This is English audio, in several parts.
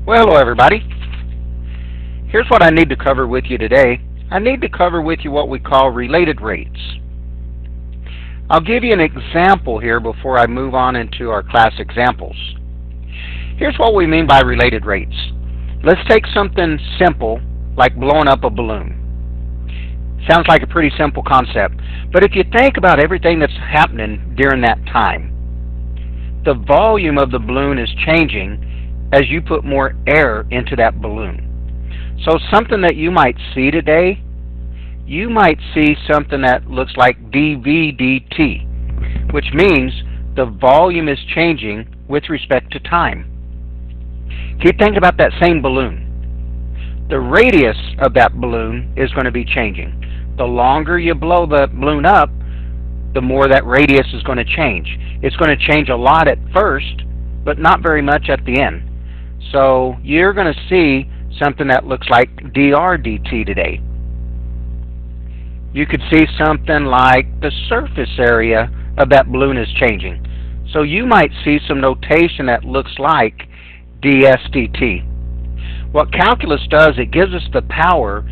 Well, hello everybody. Here's what I need to cover with you today. I need to cover with you what we call related rates. I'll give you an example here before I move on into our class examples. Here's what we mean by related rates. Let's take something simple like blowing up a balloon. Sounds like a pretty simple concept, but if you think about everything that's happening during that time, the volume of the balloon is changing as you put more air into that balloon. So something that you might see today, you might see something that looks like dV/dt, which means the volume is changing with respect to time. Keep thinking about that same balloon. The radius of that balloon is going to be changing. The longer you blow the balloon up, the more that radius is going to change. It's going to change a lot at first, but not very much at the end. So you're going to see something that looks like dr/dt today. You could see something like the surface area of that balloon is changing. So you might see some notation that looks like ds/dt. What calculus does, it gives us the power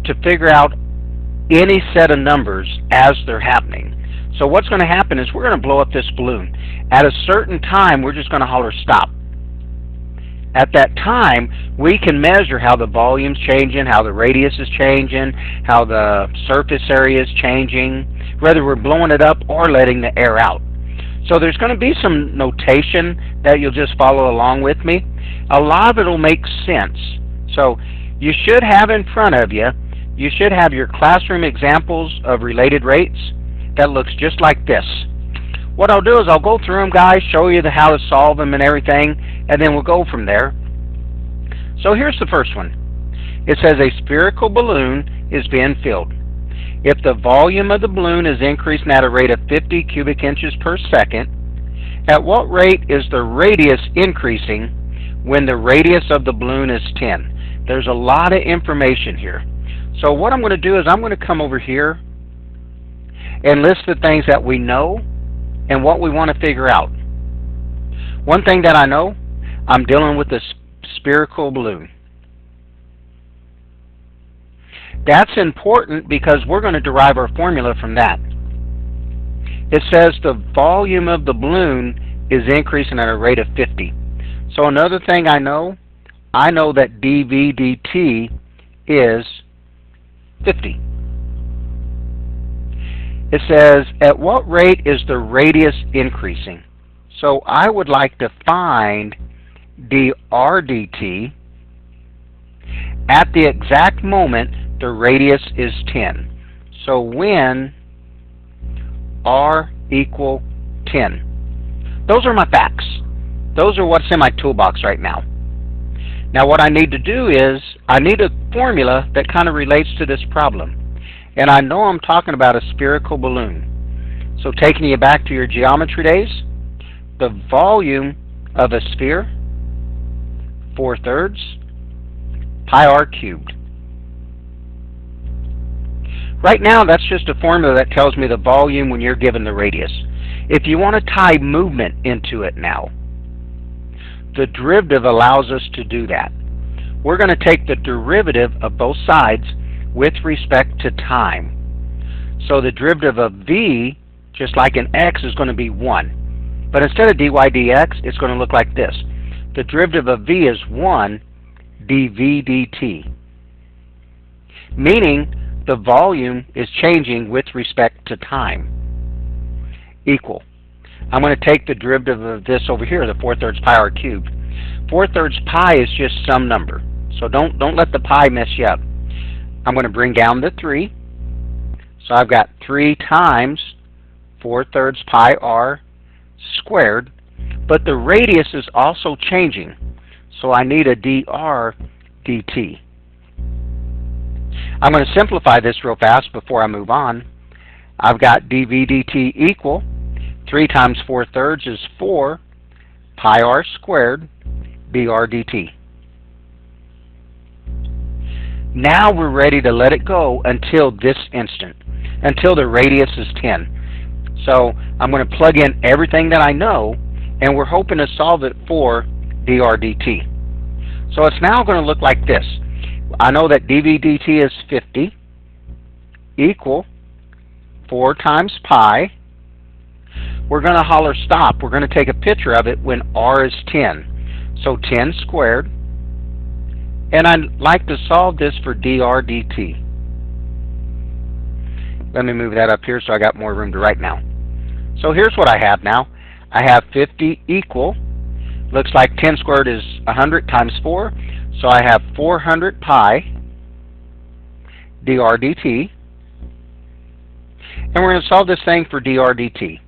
to figure out any set of numbers as they're happening. So what's going to happen is we're going to blow up this balloon. At a certain time, we're just going to holler stop. At that time, we can measure how the volume's changing, how the radius is changing, how the surface area is changing, whether we're blowing it up or letting the air out. So there's going to be some notation that you'll just follow along with me. A lot of it will make sense. So you should have in front of you, you should have your classroom examples of related rates that looks just like this. What I'll do is I'll go through them, guys, show you how to solve them and everything, and then we'll go from there. So here's the first one. It says a spherical balloon is being filled. If the volume of the balloon is increasing at a rate of 50 cubic inches per second, at what rate is the radius increasing when the radius of the balloon is 10? There's a lot of information here. So what I'm going to do is I'm going to come over here and list the things that we know and what we want to figure out. One thing that I know, I'm dealing with a spherical balloon. That's important because we're going to derive our formula from that. It says the volume of the balloon is increasing at a rate of 50. So another thing I know that dV/dt is 50. It says, at what rate is the radius increasing? So I would like to find dr/dt. At the exact moment, the radius is 10. So when r equal 10. Those are my facts. Those are what's in my toolbox right now. Now what I need to do is, I need a formula that kind of relates to this problem. And I know I'm talking about a spherical balloon. So taking you back to your geometry days, the volume of a sphere, 4/3 pi r cubed. Right now, that's just a formula that tells me the volume when you're given the radius. If you want to tie movement into it now, the derivative allows us to do that. We're going to take the derivative of both sides with respect to time. So the derivative of v, just like in x, is going to be 1. But instead of dy dx, it's going to look like this. The derivative of v is 1 dV/dt, meaning the volume is changing with respect to time. Equal. I'm going to take the derivative of this over here, the 4/3 pi r cubed. 4/3 pi is just some number, so don't let the pi mess you up. I'm going to bring down the 3. So I've got 3 times 4/3 pi r squared, but the radius is also changing, so I need a dr/dt. I'm going to simplify this real fast before I move on. I've got dV/dt equal 3 times 4/3 is 4 pi r squared dr/dt. Now we're ready to let it go until this instant, until the radius is 10. So I'm going to plug in everything that I know, and we're hoping to solve it for dr/dt. So it's now going to look like this. I know that dV dt is 50 equal 4 times pi. We're going to holler stop. We're going to take a picture of it when r is 10. So 10 squared. And I'd like to solve this for dr dt. Let me move that up here so I got more room to write now. So here's what I have now. I have 50 equal, looks like 10 squared is 100 times 4, so I have 400 pi dr dt. And we're going to solve this thing for dr dt.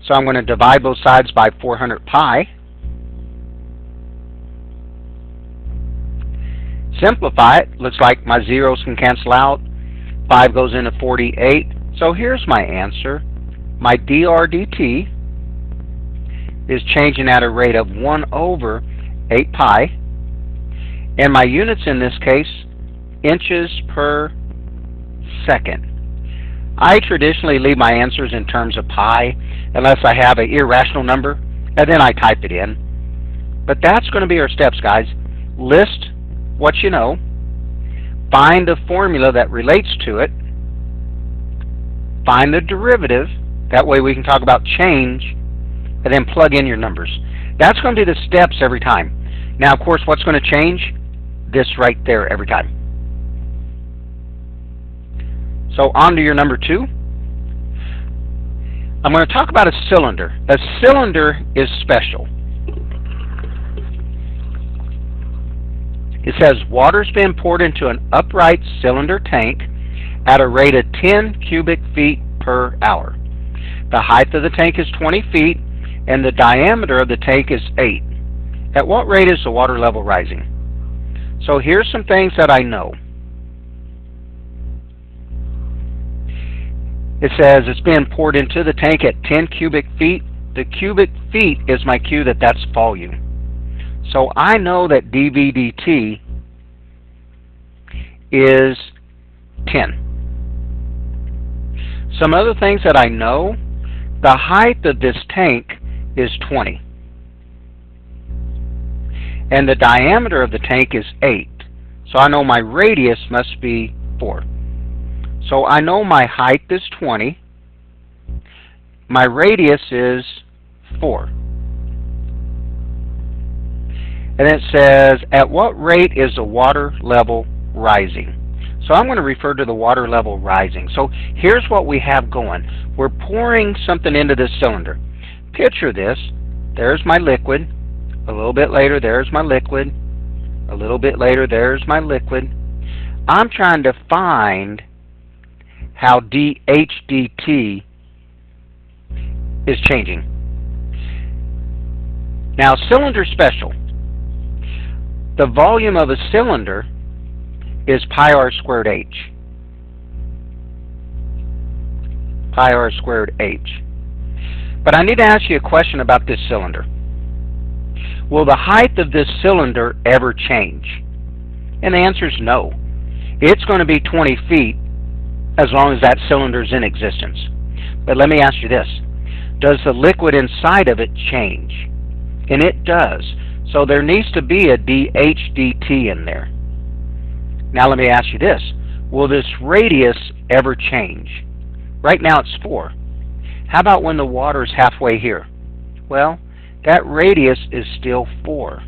So I'm going to divide both sides by 400 pi. Simplify it. Looks like my zeros can cancel out. 5 goes into 48. So here's my answer. My dr dt is changing at a rate of 1 over 8 pi. And my units in this case, inches per second. I traditionally leave my answers in terms of pi unless I have an irrational number, and then I type it in. But that's going to be our steps, guys. List what you know, find the formula that relates to it, find the derivative, that way we can talk about change, and then plug in your numbers. That's going to be the steps every time. Now, of course, what's going to change? This right there every time. So on to your number 2. I'm going to talk about a cylinder. A cylinder is special. It says water's been poured into an upright cylinder tank at a rate of 10 cubic feet per hour. The height of the tank is 20 feet and the diameter of the tank is 8. At what rate is the water level rising? So here's some things that I know. It says it's being poured into the tank at 10 cubic feet. The cubic feet is my cue that that's volume. So I know that dV dt is 10. Some other things that I know, the height of this tank is 20. And the diameter of the tank is 8. So I know my radius must be 4. So I know my height is 20. My radius is 4. And it says, at what rate is the water level rising? So I'm going to refer to the water level rising. So here's what we have going. We're pouring something into this cylinder. Picture this. There's my liquid. A little bit later, there's my liquid. A little bit later, there's my liquid. I'm trying to find how dH dt is changing. Now, cylinder special. The volume of a cylinder is pi r squared h. Pi r squared h. But I need to ask you a question about this cylinder. Will the height of this cylinder ever change? And the answer is no. It's going to be 20 feet as long as that cylinder is in existence. But let me ask you this. Does the liquid inside of it change? And it does. So there needs to be a dH dt in there. Now let me ask you this. Will this radius ever change? Right now it's 4. How about when the water is halfway here? Well, that radius is still 4.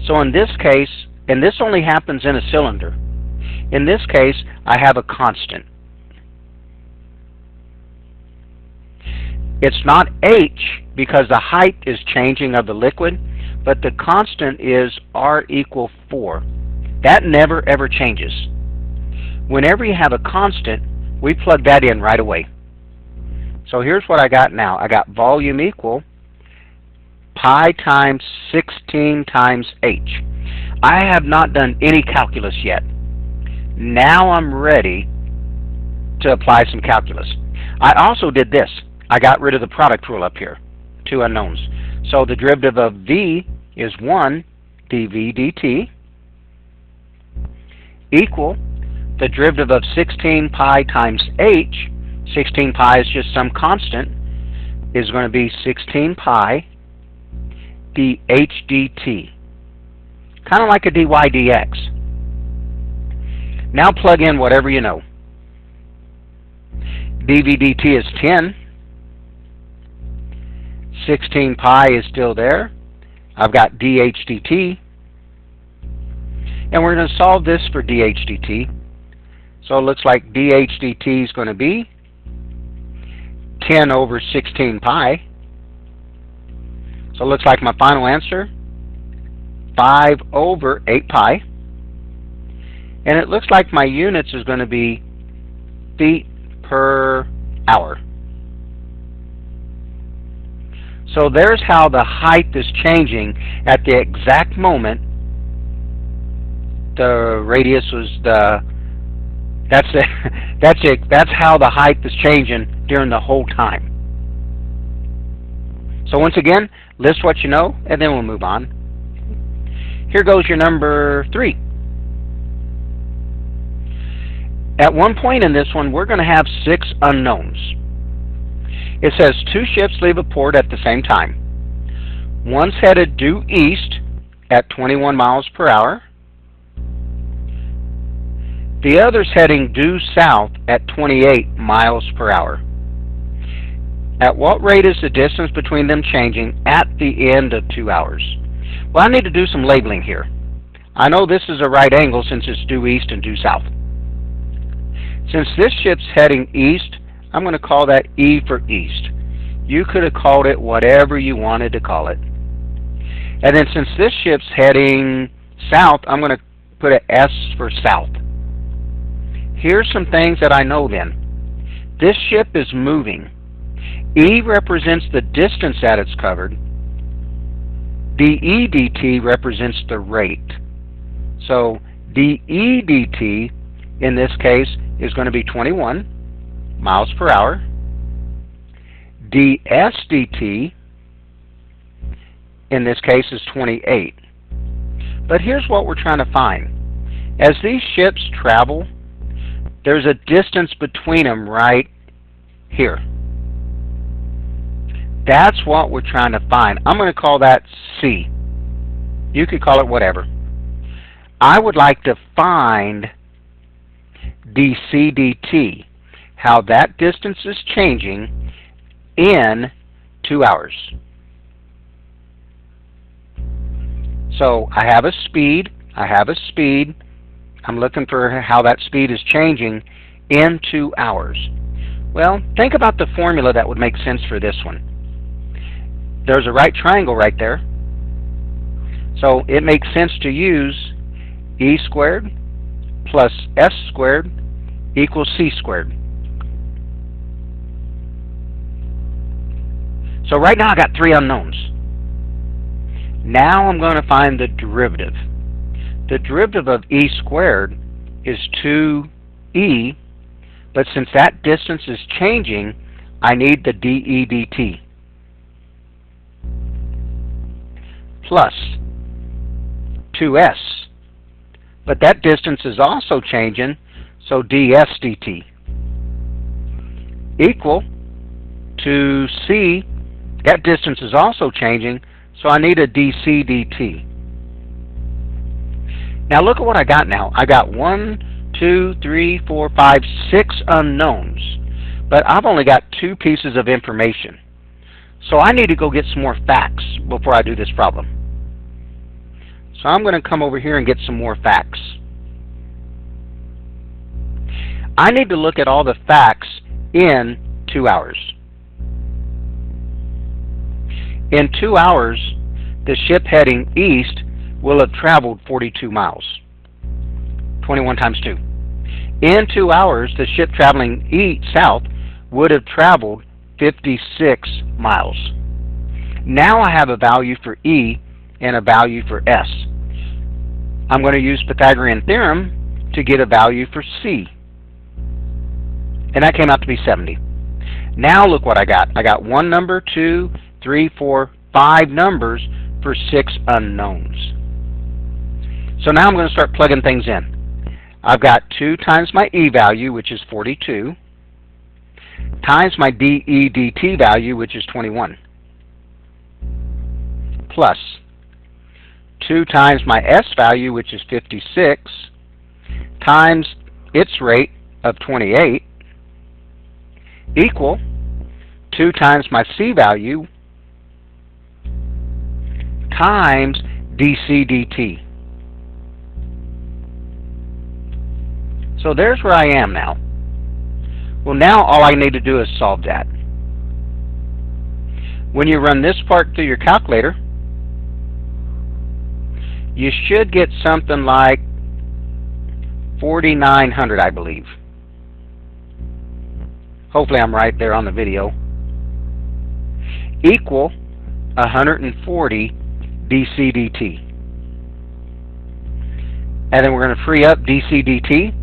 So in this case, and this only happens in a cylinder, in this case I have a constant. It's not h because the height is changing of the liquid, but the constant is r equal 4. That never ever changes. Whenever you have a constant, we plug that in right away. So here's what I got now. I got volume equal pi times 16 times h. I have not done any calculus yet. Now I'm ready to apply some calculus. I also did this. I got rid of the product rule up here. 2 unknowns. So the derivative of v is 1 dV dt equal the derivative of 16 pi times h. 16 pi is just some constant, is going to be 16 pi dH dt. kind of like a dy dx. Now plug in whatever you know. dv dt is 10. 16 pi is still there. I've got dh dt. And we're going to solve this for dh dt. So it looks like dh dt is going to be 10 over 16 pi. So it looks like my final answer, 5 over 8 pi. And it looks like my units is going to be feet per hour. So there's how the height is changing at the exact moment the radius was that's how the height is changing during the whole time. So once again, list what you know, and then we'll move on. Here goes your number 3. At one point in this one, we're going to have 6 unknowns. It says 2 ships leave a port at the same time. One's headed due east at 21 miles per hour. The other's heading due south at 28 miles per hour. At what rate is the distance between them changing at the end of 2 hours? Well, I need to do some labeling here. I know this is a right angle since it's due east and due south. Since this ship's heading east, I'm going to call that E for east. You could have called it whatever you wanted to call it. And then since this ship's heading south, I'm going to put an S for south. Here's some things that I know then. This ship is moving. E represents the distance that it's covered. dE dt represents the rate. So dE dt in this case is going to be 21 miles per hour. ds dt in this case is 28. But here's what we're trying to find. As these ships travel, there's a distance between them right here. That's what we're trying to find. I'm going to call that C. You could call it whatever. I would like to find dc dt, how that distance is changing in 2 hours. So I have a speed. I'm looking for how that speed is changing in 2 hours. Well, think about the formula that would make sense for this one. There's a right triangle right there. So it makes sense to use E squared plus S squared equals C squared. So right now I got 3 unknowns. Now I'm going to find the derivative. The derivative of E squared is 2E, but since that distance is changing, I need the dE dt. Plus 2s. But that distance is also changing, so ds dt. Equal to c. That distance is also changing, so I need a dc dt. Now look at what I got now. I got 1, 2, 3, 4, 5, 6 unknowns. But I've only got 2 pieces of information. So I need to go get some more facts before I do this problem. So I'm going to come over here and get some more facts. I need to look at all the facts in 2 hours. In 2 hours, the ship heading east will have traveled 42 miles. 21 times 2. In 2 hours, the ship traveling south would have traveled 56 miles. Now I have a value for E and a value for S. I'm going to use Pythagorean theorem to get a value for C. And that came out to be 70. Now look what I got. I got 1 number, 2, 3, 4, 5 numbers for 6 unknowns. So now I'm going to start plugging things in. I've got 2 times my E value, which is 42, times my dE dt value, which is 21, plus 2 times my S value, which is 56, times its rate of 28, equal 2 times my C value times dc dt. So there's where I am now. Well, now all I need to do is solve that. When you run this part through your calculator, you should get something like 4,900, I believe. Hopefully I'm right there on the video. Equal 140 dc dt. And then we're going to free up dc dt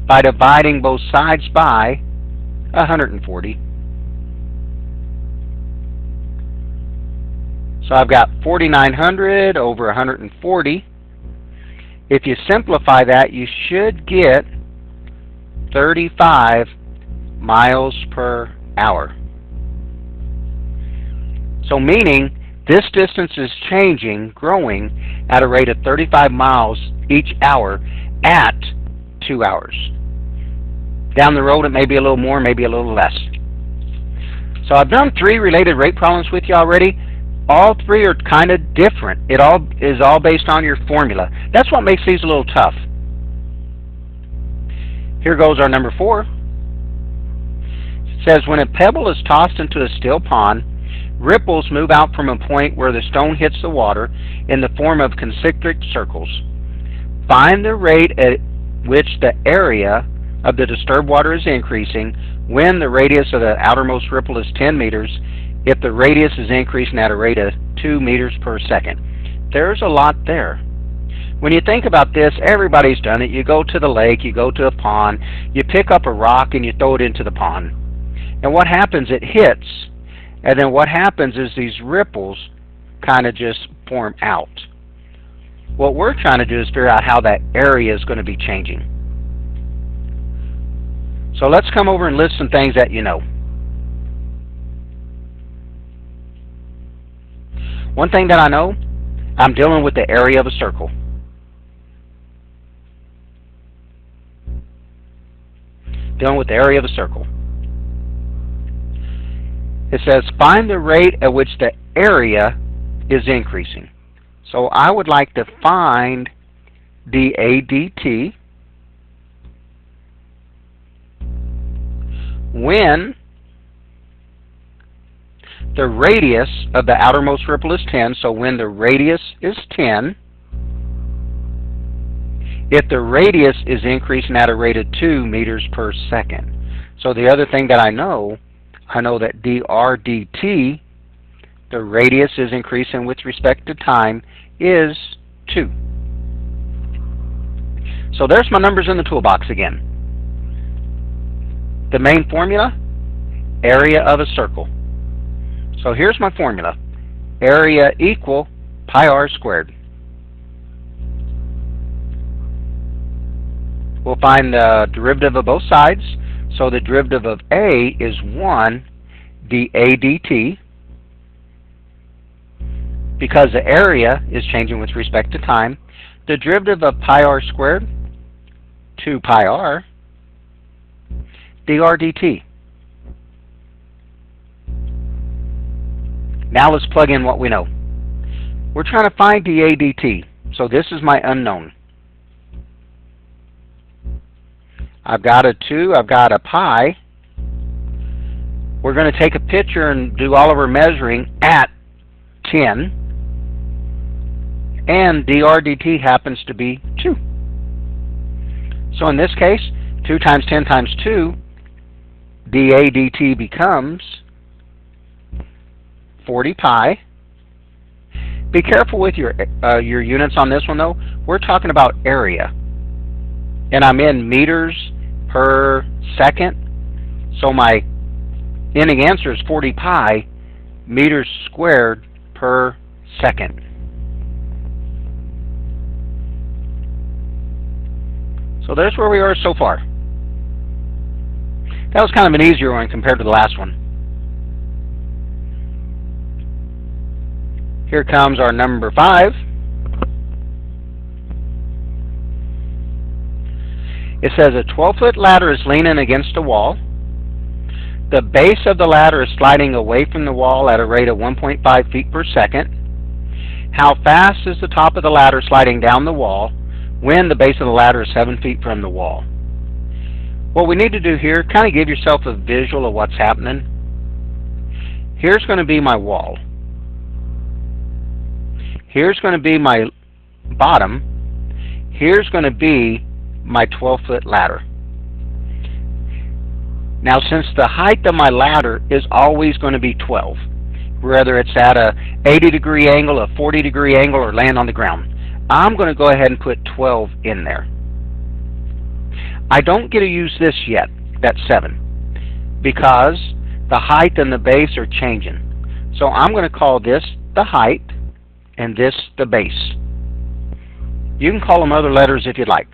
by dividing both sides by 140. So I've got 4,900 over 140. If you simplify that, you should get 35 miles per hour. So meaning this distance is changing, growing at a rate of 35 miles each hour at 2 hours. Down the road it may be a little more, maybe a little less. So I've done 3 related rate problems with you already. All 3 are kind of different. It all is based on your formula. That's what makes these a little tough. Here goes our number 4. It says, when a pebble is tossed into a still pond, ripples move out from a point where the stone hits the water in the form of concentric circles. Find the rate at which the area of the disturbed water is increasing when the radius of the outermost ripple is 10 meters, if the radius is increasing at a rate of 2 meters per second. There's a lot there. When you think about this, everybody's done it. You go to the lake, you go to a pond, you pick up a rock and you throw it into the pond. And what happens? It hits. And then what happens is these ripples kind of just form out. What we're trying to do is figure out how that area is going to be changing. So let's come over and list some things that you know. One thing that I know, I'm dealing with the area of a circle. Dealing with the area of a circle. It says, find the rate at which the area is increasing. So I would like to find dA dt when the radius of the outermost ripple is 10. So when the radius is 10, if the radius is increasing at a rate of 2 meters per second. So the other thing that I know that dr dt, the radius is increasing with respect to time, is 2. So there's my numbers in the toolbox again. The main formula, area of a circle. So here's my formula. Area equal pi r squared. We'll find the derivative of both sides. So the derivative of A is 1 dA dt. Because the area is changing with respect to time, the derivative of pi r squared, 2 pi r, dr dt. Now let's plug in what we know. We're trying to find dA dt. So this is my unknown. I've got a 2, I've got a pi. We're going to take a picture and do all of our measuring at 10. And dr dt happens to be 2. So in this case, 2 times 10 times 2, dA dt becomes 40 pi. Be careful with your units on this one though. We're talking about area. And I'm in meters per second. So my ending answer is 40 pi meters squared per second. So there's where we are so far. That was kind of an easier one compared to the last one. Here comes our number 5. It says a 12-foot ladder is leaning against a wall. The base of the ladder is sliding away from the wall at a rate of 1.5 feet per second. How fast is the top of the ladder sliding down the wall when the base of the ladder is 7 feet from the wall? What we need to do here, kind of give yourself a visual of what's happening. Here's going to be my wall. Here's going to be my bottom. Here's going to be my 12-foot ladder. Now, since the height of my ladder is always going to be 12, whether it's at a 80-degree angle, a 40-degree angle, or land on the ground, I'm going to go ahead and put 12 in there. I don't get to use this yet, that's 7, because the height and the base are changing. So I'm going to call this the height and this the base. You can call them other letters if you'd like.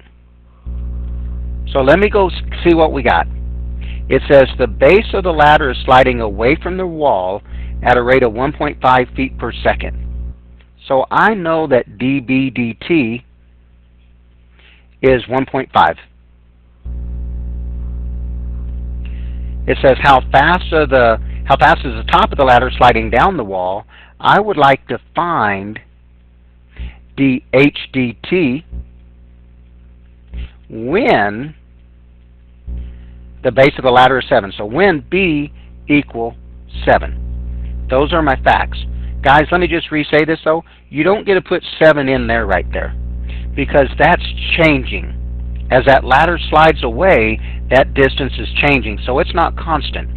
So let me go see what we got. It says the base of the ladder is sliding away from the wall at a rate of 1.5 feet per second. So I know that dB dt is 1.5. It says how fast is the top of the ladder sliding down the wall. I would like to find dH/dt when the base of the ladder is 7. So when B equal 7. Those are my facts. Guys, let me just re-say this though. You don't get to put 7 in there right there, because that's changing. As that ladder slides away, that distance is changing, so it's not constant.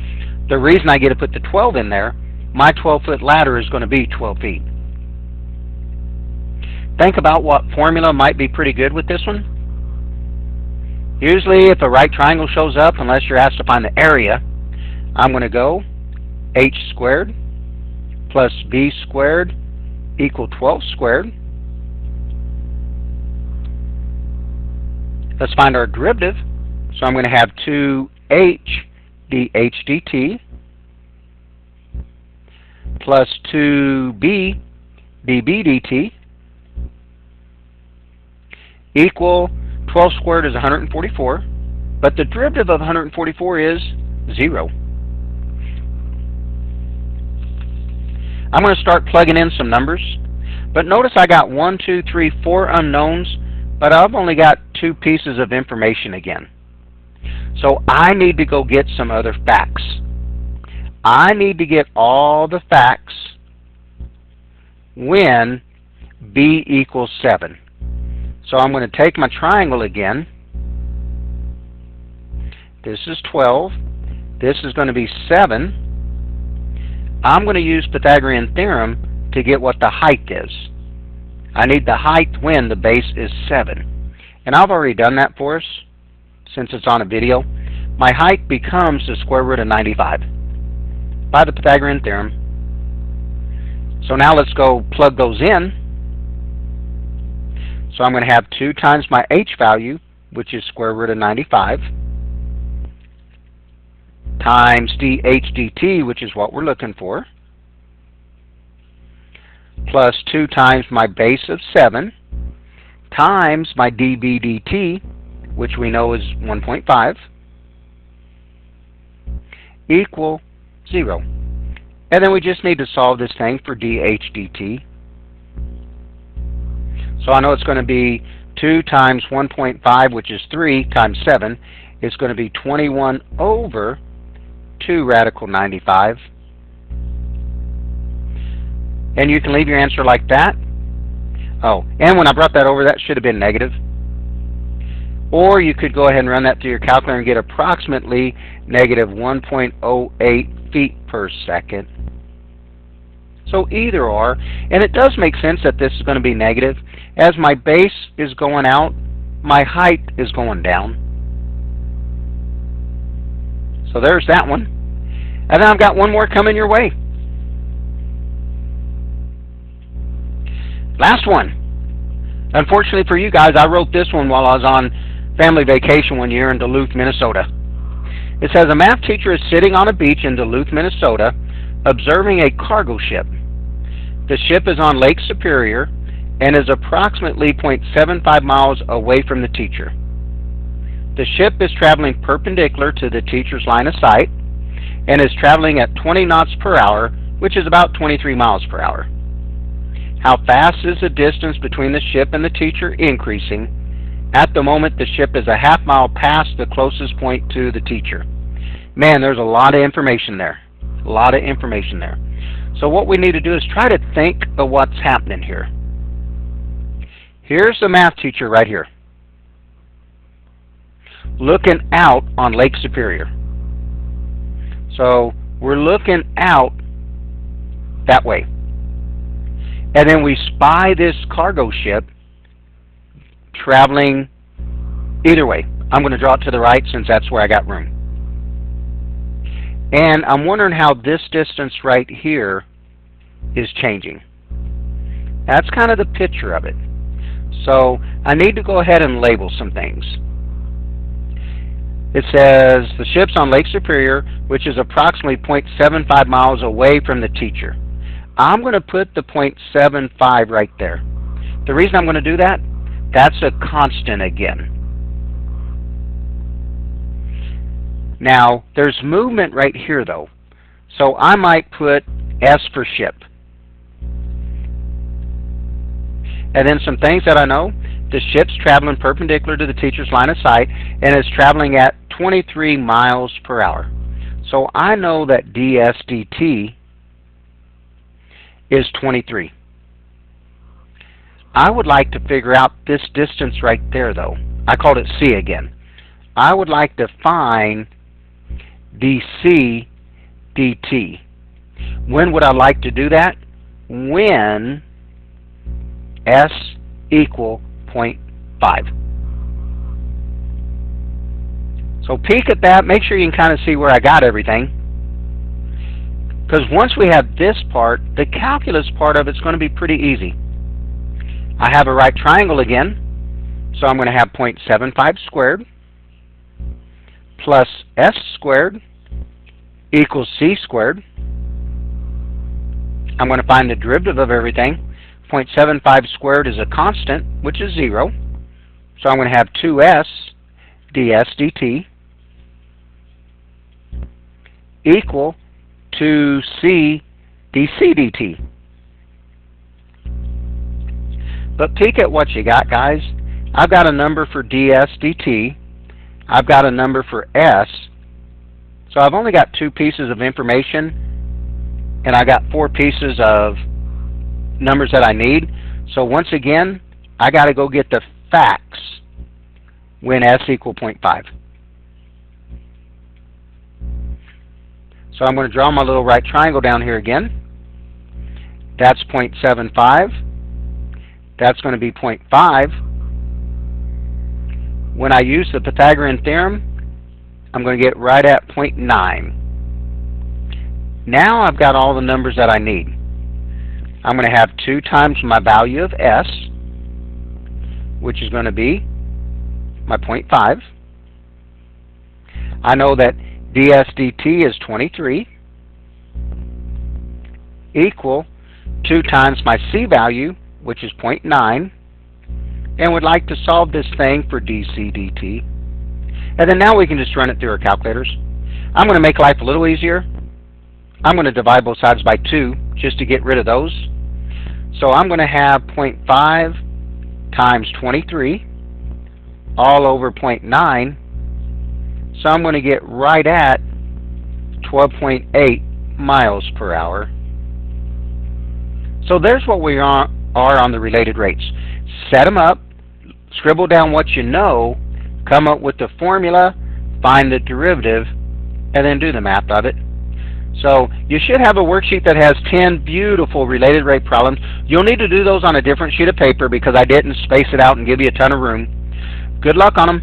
The reason I get to put the 12 in there, my 12-foot ladder is going to be 12 feet. Think about what formula might be pretty good with this one. Usually if a right triangle shows up, unless you're asked to find the area, I'm going to go h squared plus b squared equal 12 squared. Let's find our derivative. So I'm going to have 2h dH dt plus 2b dB dt equal 12 squared is 144, but the derivative of 144 is 0. I'm going to start plugging in some numbers, but notice I got 1, 2, 3, 4 unknowns, but I've only got 2 pieces of information again. So I need to go get some other facts. I need to get all the facts when B equals 7. So I'm going to take my triangle again. This is 12. This is going to be 7. I'm going to use Pythagorean theorem to get what the height is. I need the height when the base is 7. And I've already done that for us since it's on a video. My height becomes the square root of 95 by the Pythagorean theorem. So now let's go plug those in. So I'm going to have 2 times my h value, which is square root of 95, times dH dt, which is what we're looking for, plus 2 times my base of 7, times my dB dt, which we know is 1.5, equal 0. And then we just need to solve this thing for dH dt. So I know it's going to be 2 times 1.5, which is 3, times 7. It's going to be 21 over 2 radical 95. And you can leave your answer like that. Oh, and when I brought that over, that should have been negative. Or you could go ahead and run that through your calculator and get approximately negative 1.08 feet per second. So either or, and it does make sense that this is going to be negative. As my base is going out, my height is going down. So there's that one. And then I've got one more coming your way. Last one. Unfortunately for you guys, I wrote this one while I was on family vacation one year in Duluth, Minnesota. It says a math teacher is sitting on a beach in Duluth, Minnesota, observing a cargo ship. The ship is on Lake Superior and is approximately 0.75 miles away from the teacher. The ship is traveling perpendicular to the teacher's line of sight and is traveling at 20 knots per hour, which is about 23 miles per hour. How fast is the distance between the ship and the teacher increasing? At the moment, the ship is a half mile past the closest point to the teacher. Man, there's a lot of information there. A lot of information there. So what we need to do is try to think of what's happening here. Here's the math teacher right here, looking out on Lake Superior. So we're looking out that way. And then we spy this cargo ship traveling either way. I'm going to draw it to the right since that's where I got room. And I'm wondering how this distance right here is changing. That's kind of the picture of it. So I need to go ahead and label some things. It says the ship's on Lake Superior, which is approximately 0.75 miles away from the teacher. I'm going to put the 0.75 right there. The reason I'm going to do that, that's a constant again. Now, there's movement right here, though. So I might put S for ship. And then some things that I know. The ship's traveling perpendicular to the teacher's line of sight and is traveling at 23 miles per hour. So I know that ds dt is 23. I would like to figure out this distance right there, though. I called it C again. I would like to find dc dt. When would I like to do that? When S equal 0.5. So peek at that. Make sure you can kind of see where I got everything. Because once we have this part, the calculus part of it's going to be pretty easy. I have a right triangle again, so I'm going to have 0.75 squared plus S squared equals C squared. I'm going to find the derivative of everything. 0.75 squared is a constant, which is 0. So I'm going to have 2s ds dt equal 2c dc dt. But peek at what you got, guys. I've got a number for ds dt. I've got a number for s. So I've only got 2 pieces of information, and I got 4 pieces of numbers that I need. So once again, I got to go get the facts when s equal 0.5. So I'm going to draw my little right triangle down here again. That's 0.75. That's going to be 0.5. When I use the Pythagorean theorem, I'm going to get right at 0.9. Now I've got all the numbers that I need. I'm going to have 2 times my value of s, which is going to be my 0.5. I know that ds dt is 23 equal 2 times my c value, which is 0.9, and would like to solve this thing for dc dt. And then now we can just run it through our calculators. I'm going to make life a little easier. I'm going to divide both sides by 2 just to get rid of those. So I'm going to have 0.5 times 23 all over 0.9. So I'm going to get right at 12.8 miles per hour. So there's what we are on the related rates. Set them up, scribble down what you know, come up with the formula, find the derivative, and then do the math of it. So you should have a worksheet that has 10 beautiful related rate problems. You'll need to do those on a different sheet of paper because I didn't space it out and give you a ton of room. Good luck on them.